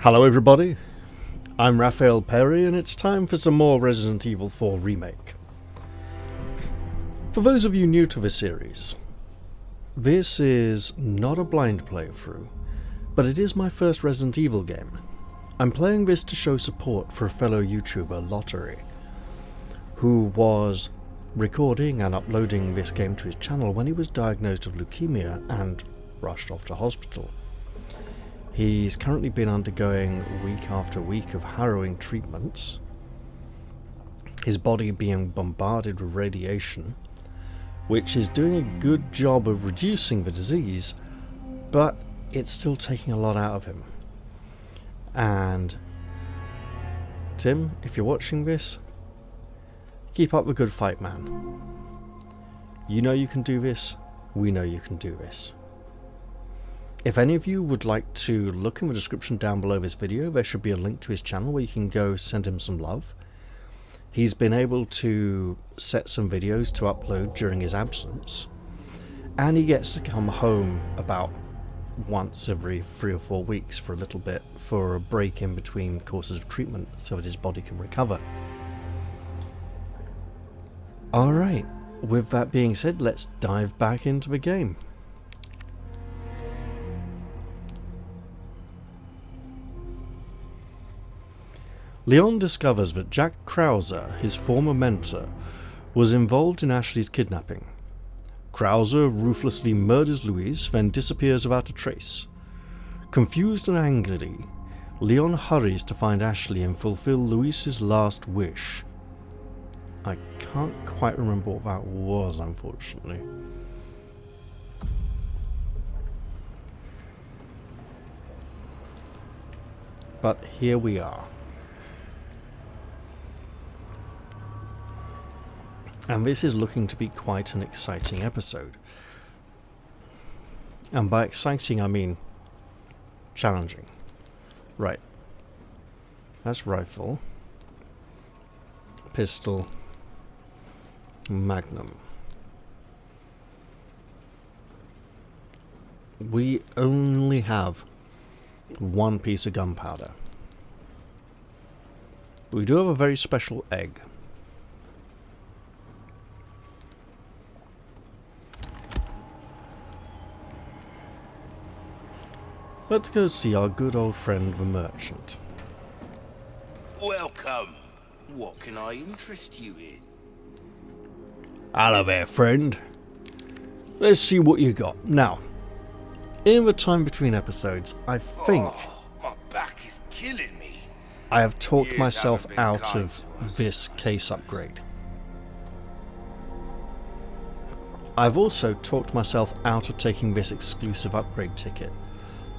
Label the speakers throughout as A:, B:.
A: Hello everybody, I'm Raphael Perry and it's time for some more Resident Evil 4 Remake. For those of you new to this series, this is not a blind playthrough, but it is my first Resident Evil game. I'm playing this to show support for a fellow YouTuber, Lotaeri, who was recording and uploading this game to his channel when he was diagnosed with leukemia and rushed off to hospital. He's currently been undergoing week after week of harrowing treatments, his body being bombarded with radiation, which is doing a good job of reducing the disease, but it's still taking a lot out of him. And Tim, if you're watching this, keep up the good fight, man. You know you can do this, we know you can do this. If any of you would like to look in the description down below this video, there should be a link to his channel where you can go send him some love. He's been able to set some videos to upload during his absence, and he gets to come home about once every 3 or 4 weeks for a little bit for a break in between courses of treatment so that his body can recover. Alright, with that being said, let's dive back into the game. Leon discovers that Jack Krauser, his former mentor, was involved in Ashley's kidnapping. Krauser ruthlessly murders Louise, then disappears without a trace. Confused and angry, Leon hurries to find Ashley and fulfill Louise's last wish. I can't quite remember what that was, unfortunately. But here we are. And this is looking to be quite an exciting episode. And by exciting I mean challenging. Right. That's rifle. Pistol. Magnum. We only have one piece of gunpowder. We do have a very special egg. Let's go see our good old friend the merchant.
B: Welcome. What can I interest you in?
A: Hello there, friend. Let's see what you got. Now, in the time between episodes, I think
B: my back is killing me.
A: I have talked
B: Years
A: myself
B: haven't been
A: out
B: kind
A: of
B: to us.
A: this case upgrade. I've also talked myself out of taking this exclusive upgrade ticket.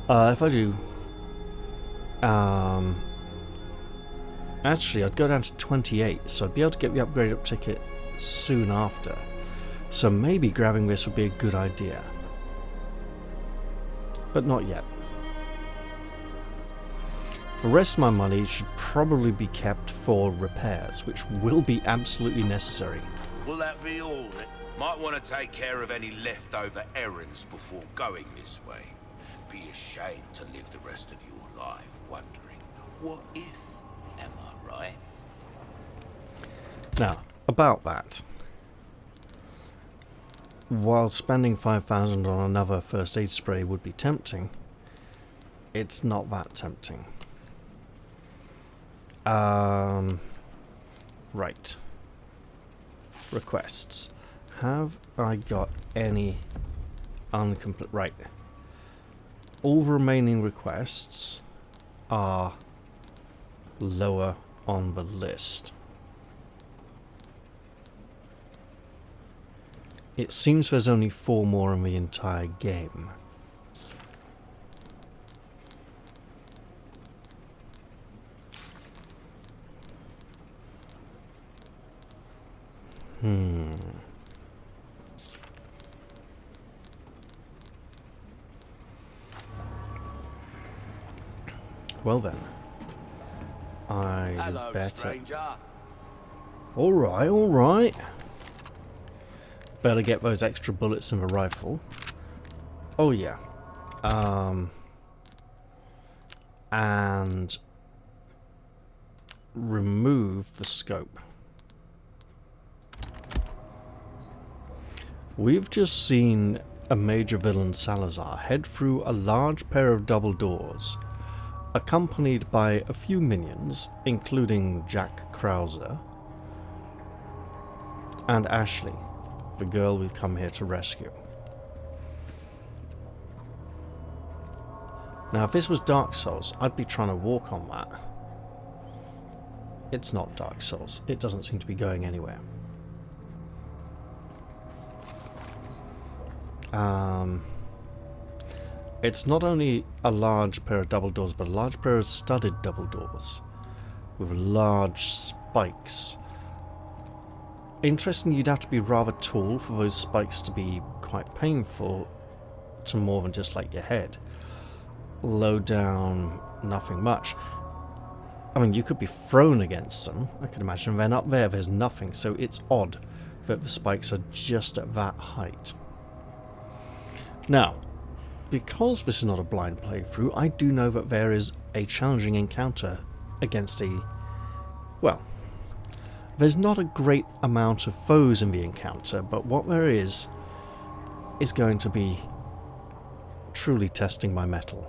A: If I do, actually I'd go down to 28, so I'd be able to get the upgrade up ticket soon after. So maybe grabbing this would be a good idea. But not yet. The rest of my money should probably be kept for repairs, which will be absolutely necessary.
B: Will that be all? Might want to take care of any leftover errands before going this way. Be ashamed to live the rest of your life wondering, what if? Am I right?
A: Now, about that. While spending 5,000 on another first aid spray would be tempting, it's not that tempting. Right. Requests. Have I got any uncomplete? Right. All remaining requests are lower on the list. It seems there's only 4 more in the entire game. Well then,
B: Hello,
A: better.
B: stranger.
A: All right. Better get those extra bullets in the rifle. Oh yeah. and remove the scope. We've just seen a major villain, Salazar, head through a large pair of double doors, accompanied by a few minions, including Jack Krauser and Ashley, the girl we've come here to rescue. Now, if this was Dark Souls, I'd be trying to walk on that. It's not Dark Souls. It doesn't seem to be going anywhere. It's not only a large pair of double doors, but a large pair of studded double doors with large spikes. Interesting, you'd have to be rather tall for those spikes to be quite painful to more than just like your head. Low down, nothing much. I mean, you could be thrown against them, I can imagine, and then up there there's nothing, so it's odd that the spikes are just at that height. Now, because this is not a blind playthrough, I do know that there is a challenging encounter against well, there's not a great amount of foes in the encounter, but what there is going to be truly testing my mettle.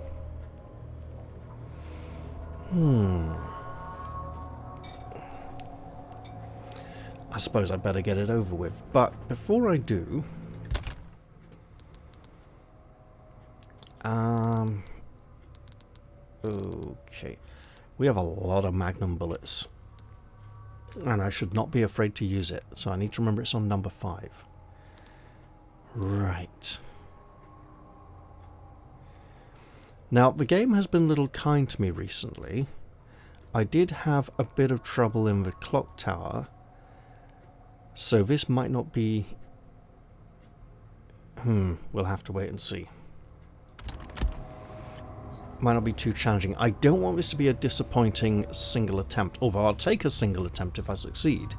A: I suppose I better get it over with, but before I do, okay, we have a lot of magnum bullets, and I should not be afraid to use it, so I need to remember it's on number 5. Right. Now, the game has been a little kind to me recently. I did have a bit of trouble in the clock tower, so this might not be... we'll have to wait and see. Might not be too challenging. I don't want this to be a disappointing single attempt, although I'll take a single attempt if I succeed.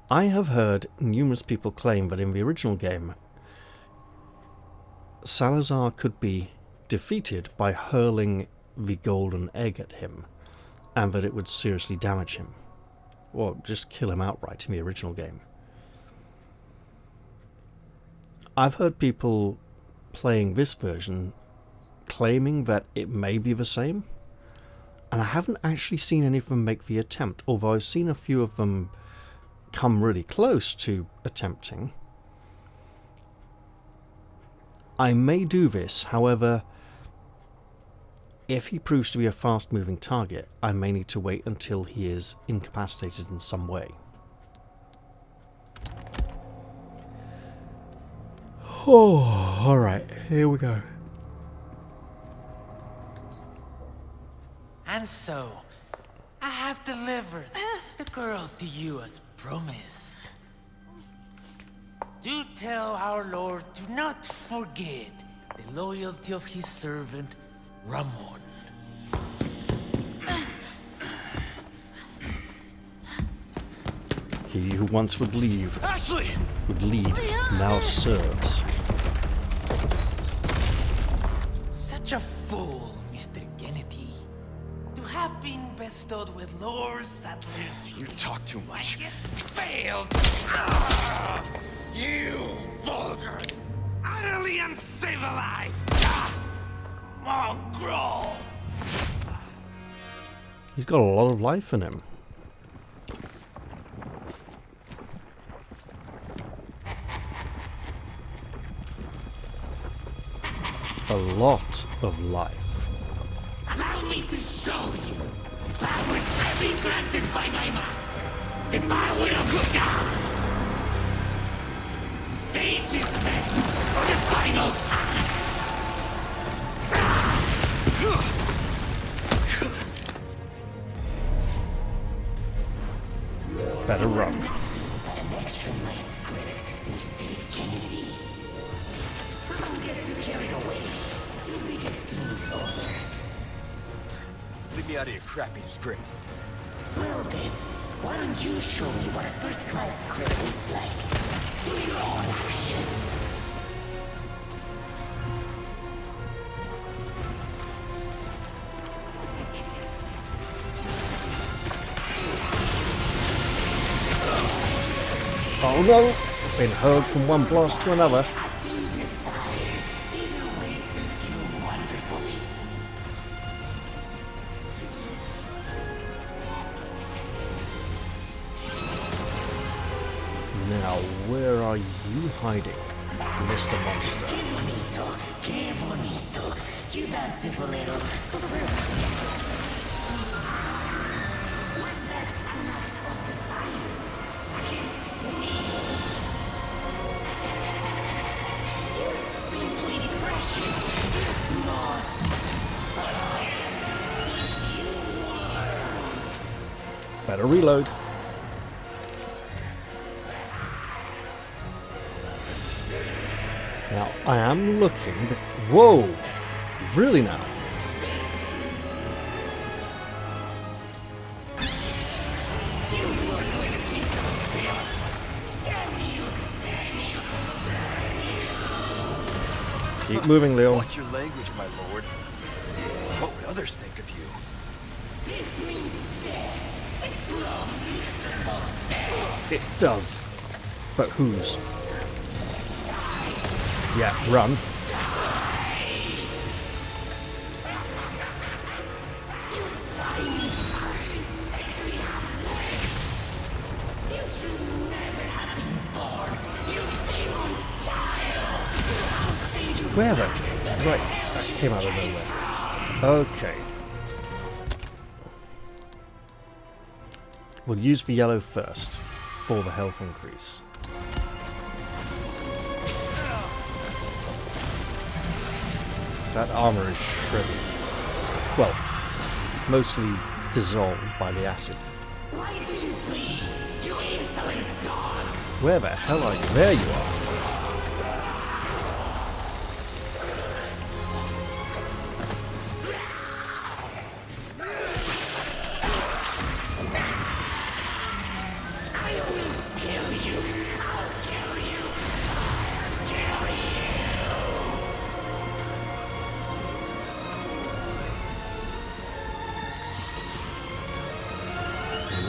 A: I have heard numerous people claim that in the original game, Salazar could be defeated by hurling the golden egg at him, and that it would seriously damage him, or just kill him outright in the original game. I've heard people playing this version claiming that it may be the same, and I haven't actually seen any of them make the attempt, although I've seen a few of them come really close to attempting. I may do this, however, if he proves to be a fast-moving target, I may need to wait until he is incapacitated in some way. Oh, alright, here we go.
C: And so, I have delivered the girl to you as promised. Do tell our Lord to not forget the loyalty of his servant, Ramon.
A: He who once would leave,
B: Ashley!
A: would lead, now serves.
C: Such a fool, Mr. Kennedy. To have been bestowed with Lord Sattler's...
B: You talk too much.
C: Failed!
B: You vulgar,
C: Utterly uncivilized! Mongrel!
A: He's got a lot of life in him. A lot of life.
D: Allow me to show you the power I've been granted by my master. The power of God. The stage is set for the final act.
A: Better run.
D: An extra my script, Mr. Kennedy. Don't get too carried away. Your biggest scene is over.
B: leave me out of your crappy script.
D: Well then, why don't you show me what a first-class script is like? Through your own actions.
A: Oh no! Been hurled from one blast to another. Now, where are you hiding, Mr. Monster?
D: Qué bonito. Quedaste bolero. Was that an act of defiance against me? You're simply precious. You're small.
A: Better reload. Now, I am looking, but whoa! Really now? Keep moving, Leon.
E: Watch your language, my lord. What would others think of you?
D: This means death. A slow, miserable death.
A: It does. But whose? Yeah, run. Where the? Right, that came out of nowhere. Okay. We'll use the yellow first for the health increase. That armor is shredded. Well, mostly dissolved by the acid.
D: Why do you flee? You insolent dog!
A: Where the hell are you? There you are.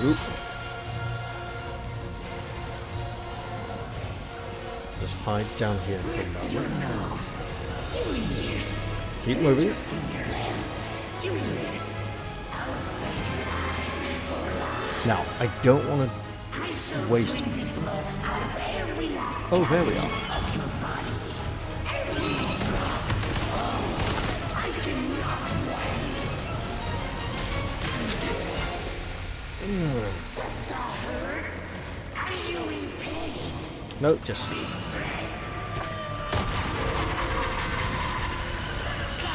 A: Oop. Just hide down here and come down. Keep moving. Now, I don't want to waste. Oh, there we are. No, just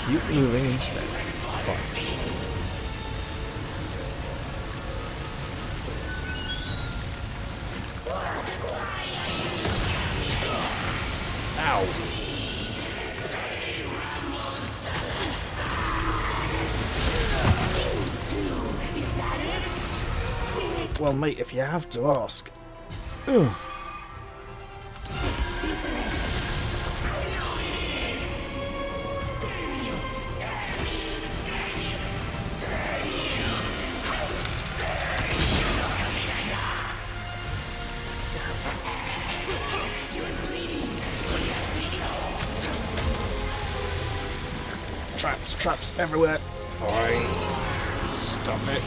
A: keep moving instead. Fine. Ow. Well, mate, if you have to ask. Ugh. Traps everywhere. Fine. Stuff it.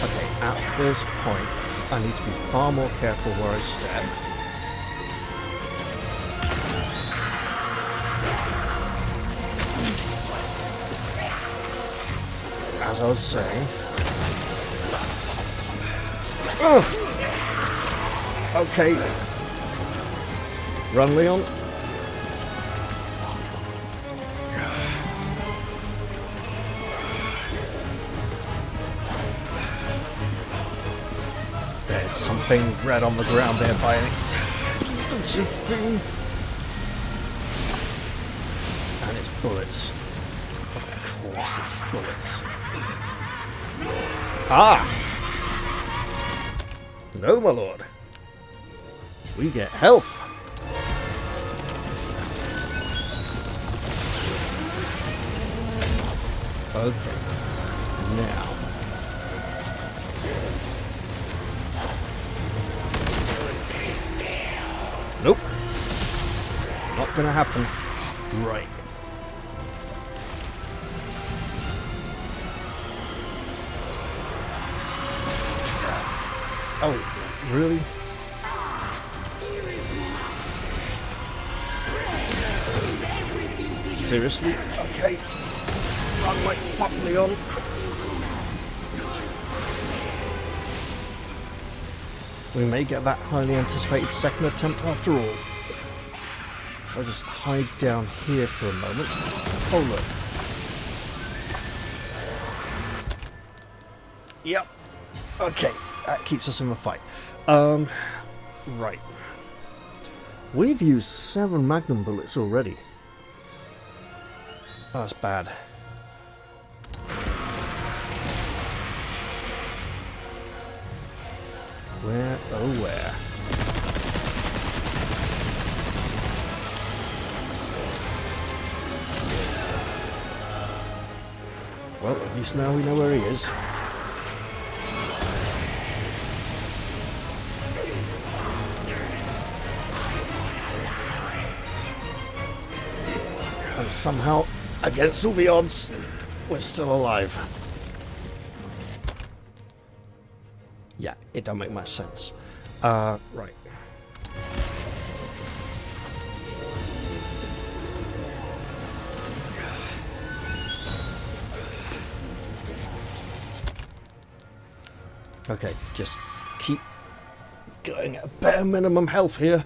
A: Okay, at this point, I need to be far more careful where I step. As I was saying. Ugh. Okay. Run, Leon. There's something red on the ground there by an expensive thing. And it's bullets. Of course it's bullets. Ah! No, my lord. We get health. Okay. Now. Nope. Not gonna happen. Right. Oh, really? Seriously? Okay. Run like fuck, Leon. We may get that highly anticipated second attempt after all. I'll just hide down here for a moment. Oh look. Yep. Okay. That keeps us in the fight. Right. We've used 7 magnum bullets already. That's bad. Where, oh where? Well, at least now we know where he is. And somehow, against all the odds, we're still alive. Yeah, it don't make much sense. Right. Okay, just keep going at bare minimum health here.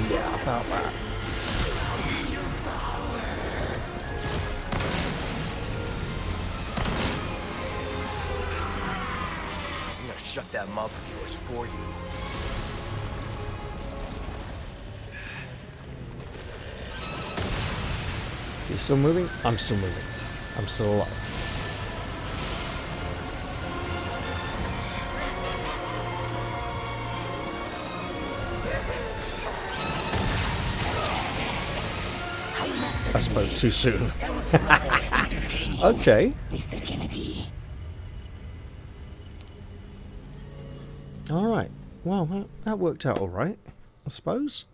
A: Yeah, about that.
E: I'm gonna shut that mouth of yours for you.
A: You still moving? I'm still moving. I'm still alive. I spoke too soon. Okay.
D: Mr. Kennedy.
A: Alright. Well, that worked out alright, I suppose.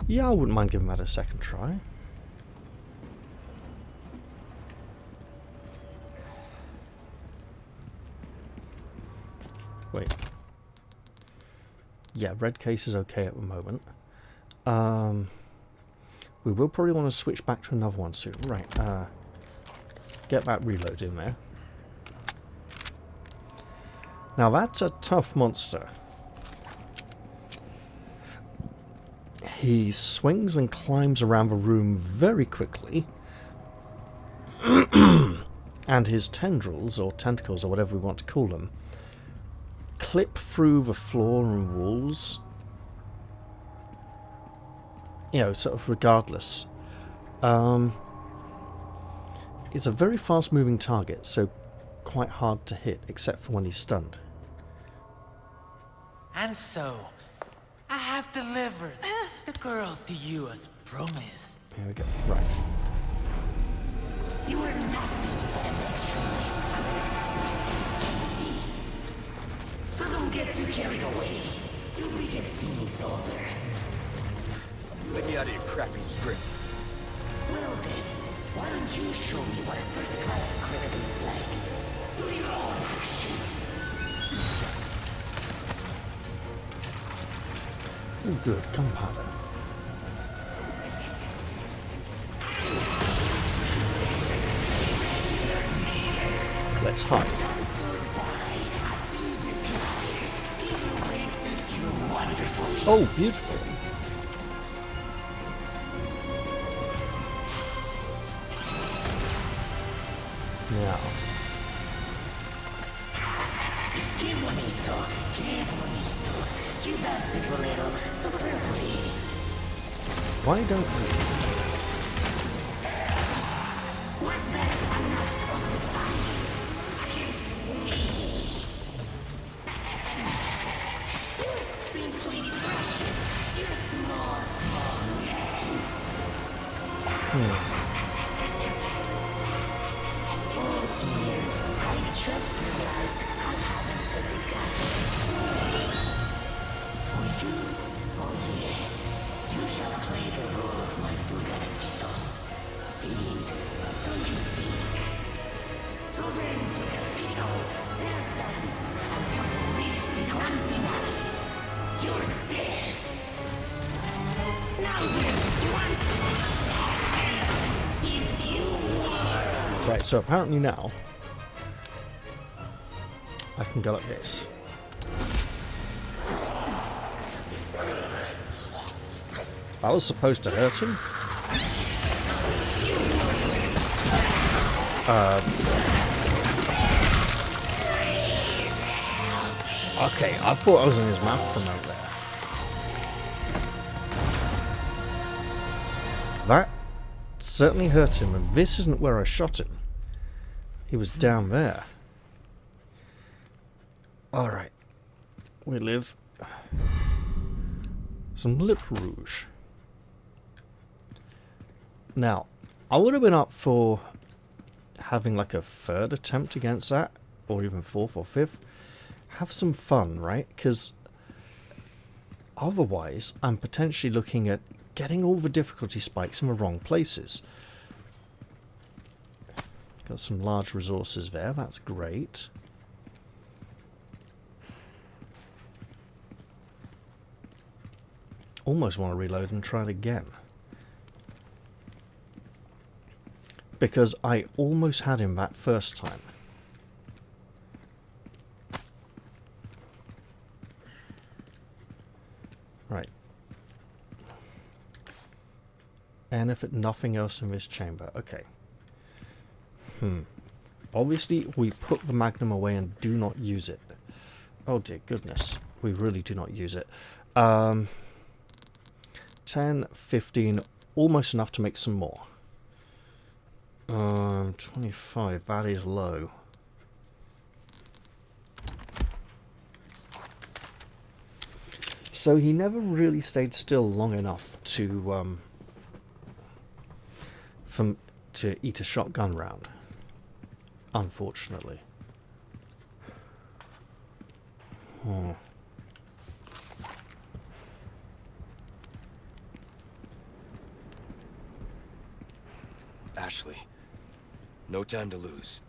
A: Yeah, I wouldn't mind giving that a second try. Wait. Yeah, red case is okay at the moment. We will probably want to switch back to another one soon. Right, get that reload in there. Now that's a tough monster. He swings and climbs around the room very quickly. And his tendrils, or tentacles, or whatever we want to call them, clip through the floor and walls. You know, sort of regardless. It's a very fast moving target, so quite hard to hit, except for when he's stunned.
C: And so, I have delivered the girl to you as promised.
A: Here we go. Right.
D: You are nothing but a match from my script, Mr. Kennedy. So don't get too carried away. Your biggest scene is over.
E: Let me out of your crappy script.
D: Well then, why don't you show me what a first-class script is like through your own actions?
A: Oh, good. Gunpowder. Let's hide. Oh, beautiful. Now.
D: Qué bonito, qué bonito. Quedaste bolero superbly.
A: Why don't we?
D: Was that enough of defiance against me? You're simply precious. You're small, small man. Oh dear, I just realized I haven't said the gospel play. For you, oh yes, you shall play the role of my Bugarfito. Feeling, don't you think? So then, Bugarfito, there's dance until we reach the grand finale. Your death. Now then, once if you were.
A: Right, so apparently now I can go like this. That was supposed to hurt him. Okay, I thought I was in his mouth from over there. That certainly hurt him, and this isn't where I shot him. He was down there. Alright. We live. Some lip rouge. Now, I would have been up for having like a third attempt against that, or even fourth or fifth. Have some fun, right? Because otherwise, I'm potentially looking at getting all the difficulty spikes in the wrong places. Got some large resources there, that's great. Almost want to reload and try it again. Because I almost had him that first time. Right. And if it nothing else in this chamber. Okay. Obviously, we put the magnum away and do not use it. Oh dear goodness. We really do not use it. 10, 15, almost enough to make some more. 25, that is low. So he never really stayed still long enough to to eat a shotgun round, unfortunately. Oh.
E: Ashley, no time to lose.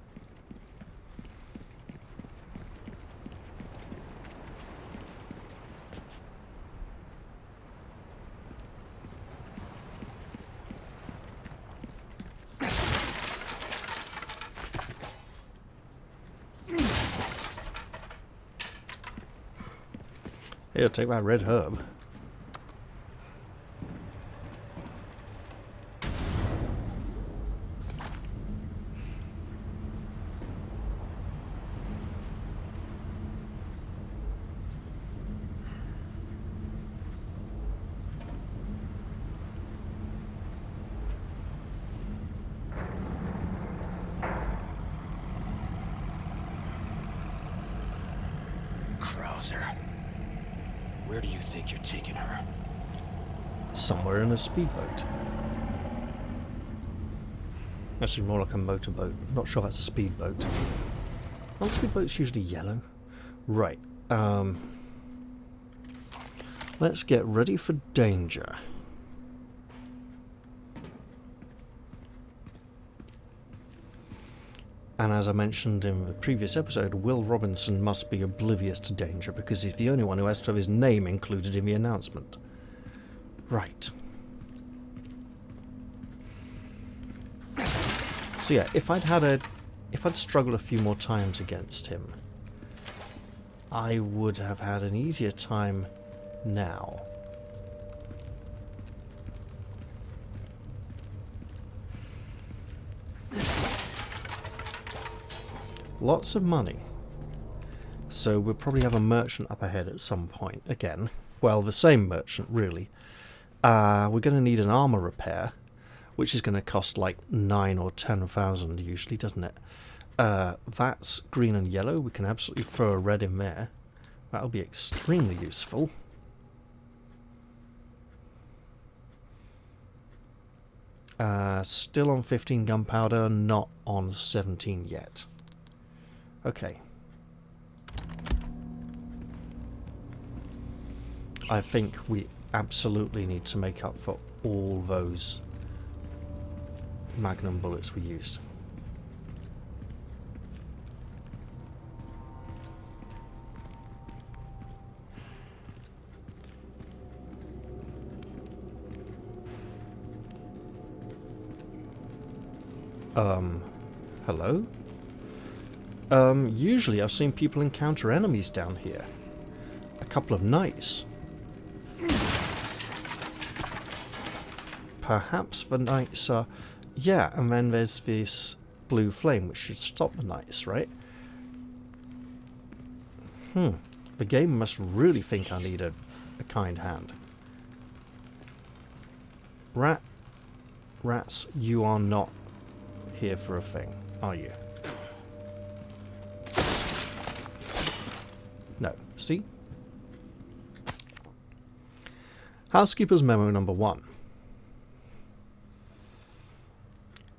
A: Here, take my red herb.
E: Where do you think you're taking her?
A: Somewhere in a speedboat. Actually, more like a motorboat. Not sure if that's a speedboat. Aren't speedboats usually yellow? Right. Let's get ready for danger. And as I mentioned in the previous episode, Will Robinson must be oblivious to danger because he's the only one who has to have his name included in the announcement. Right. So yeah, if I'd struggled a few more times against him, I would have had an easier time now. lots of money. So we'll probably have a merchant up ahead at some point again. Well, the same merchant, really. We're going to need an armor repair, which is going to cost like 9 or 10,000 usually, doesn't it? That's green and yellow. We can absolutely throw a red in there. That'll be extremely useful. Still on 15 gunpowder, not on 17 yet. Okay. I think we absolutely need to make up for all those magnum bullets we used. Hello? Usually I've seen people encounter enemies down here. A couple of knights. Perhaps the knights are... Yeah, and then there's this blue flame, which should stop the knights, right? The game must really think I need a kind hand. Rats, you are not here for a thing, are you? No. See? Housekeeper's memo number 1.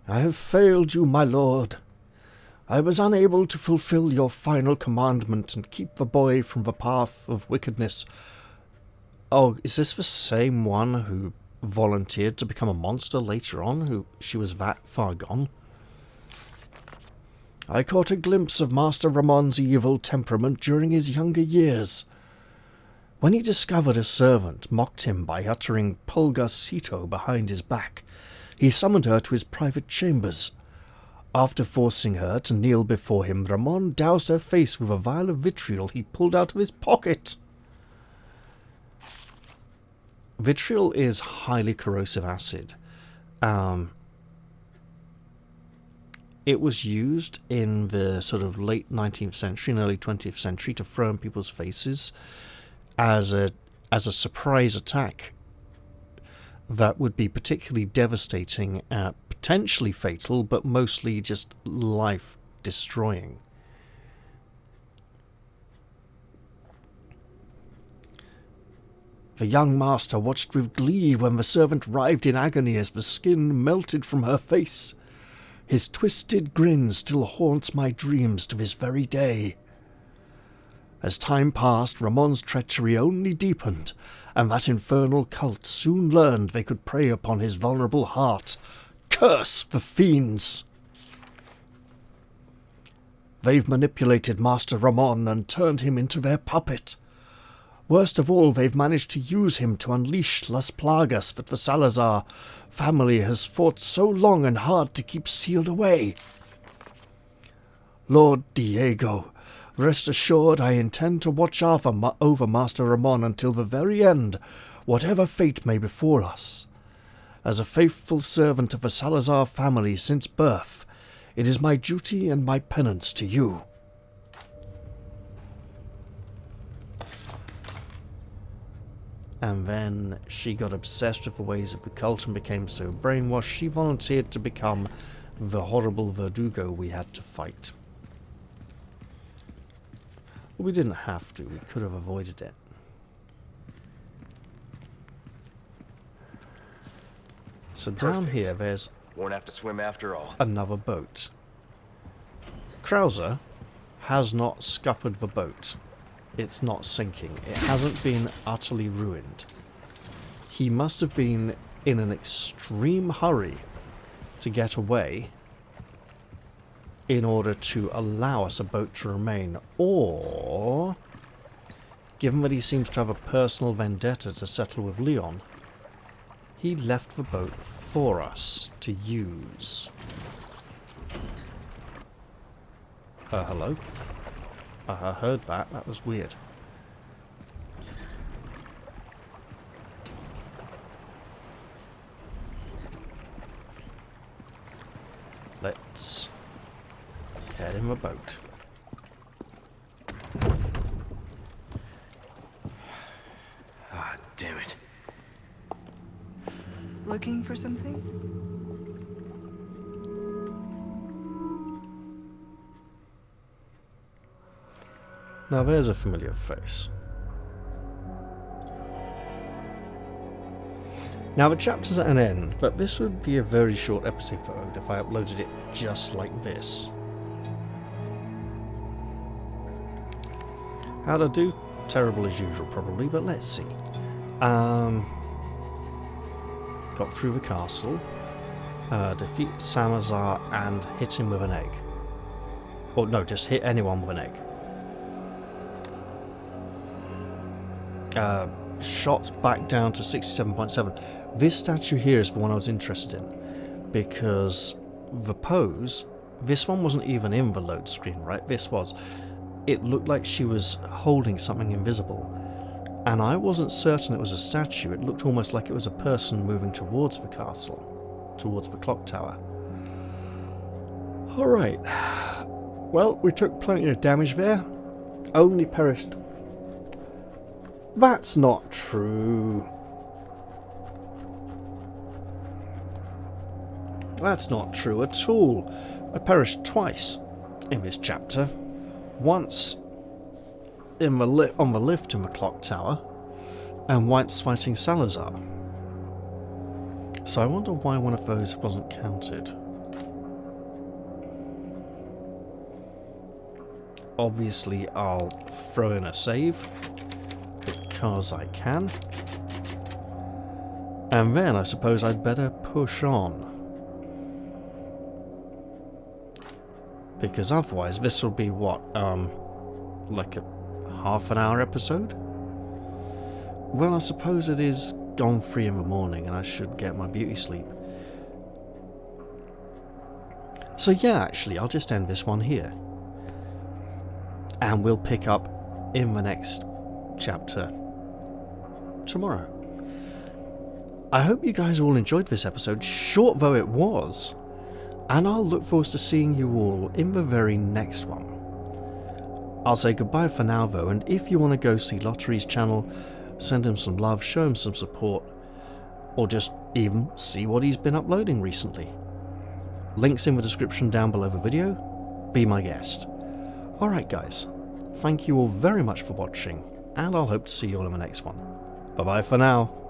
A: I have failed you, my lord. I was unable to fulfill your final commandment and keep the boy from the path of wickedness. Oh, is this the same one who volunteered to become a monster later on? She was that far gone? I caught a glimpse of Master Ramon's evil temperament during his younger years. When he discovered a servant mocked him by uttering Pulgarcito behind his back, he summoned her to his private chambers. After forcing her to kneel before him, Ramon doused her face with a vial of vitriol he pulled out of his pocket. Vitriol is highly corrosive acid. It was used in the sort of late 19th century and early 20th century to throw in people's faces as a surprise attack that would be particularly devastating, potentially fatal, but mostly just life-destroying. The young master watched with glee when the servant writhed in agony as the skin melted from her face. His twisted grin still haunts my dreams to this very day. As time passed, Ramon's treachery only deepened, and that infernal cult soon learned they could prey upon his vulnerable heart. Curse the fiends! They've manipulated Master Ramon and turned him into their puppet. Worst of all, they've managed to use him to unleash Las Plagas that the Salazar family has fought so long and hard to keep sealed away. Lord Diego, rest assured I intend to watch over Master Ramon until the very end, whatever fate may befall us. As a faithful servant of the Salazar family since birth, it is my duty and my penance to you. And then she got obsessed with the ways of the cult and became so brainwashed she volunteered to become the horrible Verdugo we had to fight. Well, we didn't have to, we could have avoided it. So down here there's
E: won't have to swim after all.
A: Another boat. Krauser has not scuppered the boat. It's not sinking. It hasn't been utterly ruined. He must have been in an extreme hurry to get away in order to allow us a boat to remain. Or, given that he seems to have a personal vendetta to settle with Leon, he left the boat for us to use. Hello? I heard that. That was weird. Let's head in the boat.
F: looking for something?
A: Now there's a familiar face. Now the chapter's at an end, but this would be a very short episode if I uploaded it just like this. How'd I do? Terrible as usual probably, but let's see. Got through the castle, defeat Salazar and hit him with an egg. Or no, just hit anyone with an egg. Shots back down to 67.7. This statue here is the one I was interested in, because the pose, this one wasn't even in the load screen, right? This was. It looked like she was holding something invisible, and I wasn't certain it was a statue. It looked almost like it was a person moving towards the castle, towards the clock tower. Alright, well, we took plenty of damage there, only perished. That's not true. That's not true at all. I perished twice in this chapter. Once in on the lift in the clock tower, and once fighting Salazar. So I wonder why one of those wasn't counted. Obviously I'll throw in a save, because I can. And then I suppose I'd better push on. Because otherwise this will be what, like a half an hour episode? Well, I suppose it is gone 3 in the morning and I should get my beauty sleep. So yeah, actually, I'll just end this one here. And we'll pick up in the next chapter tomorrow. I hope you guys all enjoyed this episode, short though it was. And I'll look forward to seeing you all in the very next one. I'll say goodbye for now though, and if you want to go see Lotaeri's channel, send him some love, show him some support, or just even see what he's been uploading recently. Links in the description down below the video. Be my guest. Alright guys, thank you all very much for watching, and I'll hope to see you all in the next one. Bye bye for now.